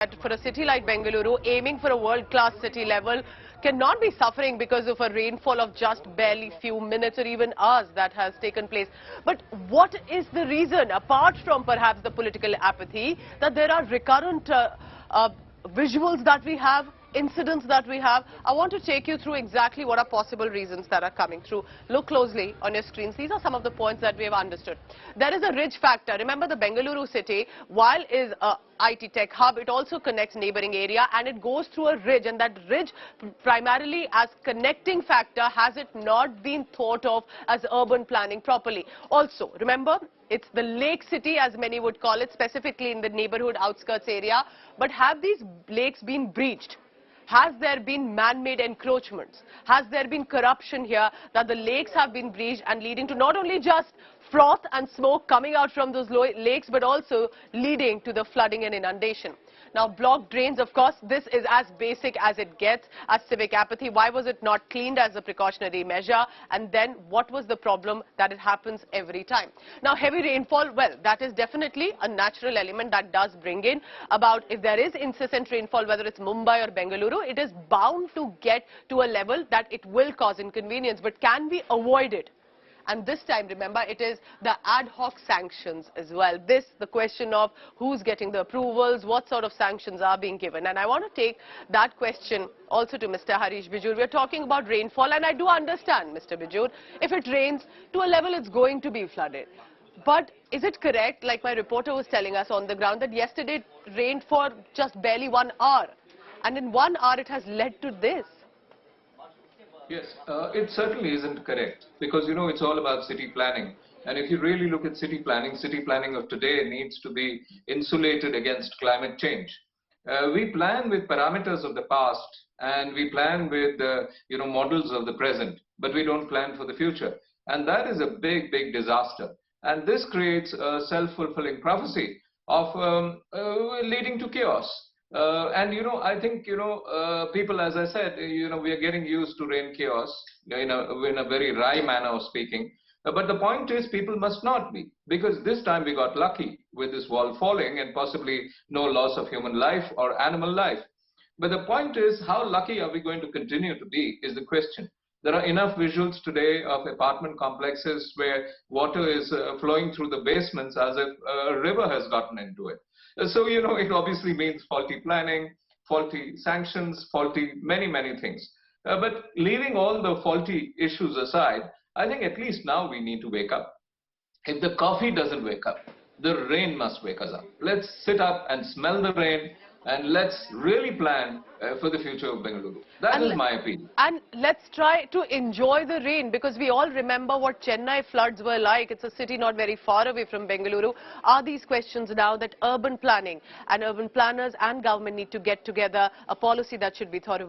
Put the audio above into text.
that for a city like Bengaluru, aiming for a world-class city level cannot be suffering because of a rainfall of just barely few minutes or even hours that has taken place. But what is the reason, apart from perhaps the political apathy, that there are recurrent visuals that we have, incidents that we have? I want to take you through exactly what are possible reasons that are coming through. Look closely on your screens. These are some of the points that we have understood. There is a ridge factor. Remember, the Bengaluru city, while is a IT tech hub, it also connects neighboring area and it goes through a ridge, and that ridge primarily as connecting factor has it not been thought of as urban planning properly. Also, remember, it's the lake city as many would call it, specifically in the neighborhood outskirts area. But have these lakes been breached? Has there been man-made encroachments? Has there been corruption here that the lakes have been breached and leading to not only just froth and smoke coming out from those lakes, but also leading to the flooding and inundation? Now, blocked drains, of course, this is as basic as it gets, as civic apathy. Why was it not cleaned as a precautionary measure? And then what was the problem that it happens every time? Now, heavy rainfall, well, that is definitely a natural element that does bring in about if there is incessant rainfall, whether it's Mumbai or Bengaluru, it is bound to get to a level that it will cause inconvenience. But can we avoid it? And this time, remember, it is the ad hoc sanctions as well. The question of who's getting the approvals, what sort of sanctions are being given. And I want to take that question also to Mr. Harish Bijur. We're talking about rainfall, and I do understand, Mr. Bijur, if it rains to a level, it's going to be flooded. But is it correct, like my reporter was telling us on the ground, that yesterday it rained for just barely 1 hour? And in 1 hour, it has led to this. Yes, it certainly isn't correct because, you know, it's all about city planning. And if you really look at city planning of today needs to be insulated against climate change. We plan with parameters of the past and we plan with, models of the present, but we don't plan for the future. And that is a big, big disaster. And this creates a self-fulfilling prophecy of leading to chaos. I think, people, as I said, we are getting used to rain chaos in a very wry manner of speaking. But the point is, people must not be, because this time we got lucky with this wall falling and possibly no loss of human life or animal life. But the point is, how lucky are we going to continue to be is the question. There are enough visuals today of apartment complexes where water is flowing through the basements as if a river has gotten into it. So, it obviously means faulty planning, faulty sanctions, faulty many things. But leaving all the faulty issues aside, I think at least now we need to wake up. If the coffee doesn't wake up, the rain must wake us up. Let's sit up and smell the rain and let's really plan for the future of Bengaluru. That is my opinion. And let's try to enjoy the rain, because we all remember what Chennai floods were like. It's a city not very far away from Bengaluru. Are these questions now that urban planning and urban planners and government need to get together, a policy that should be thought about?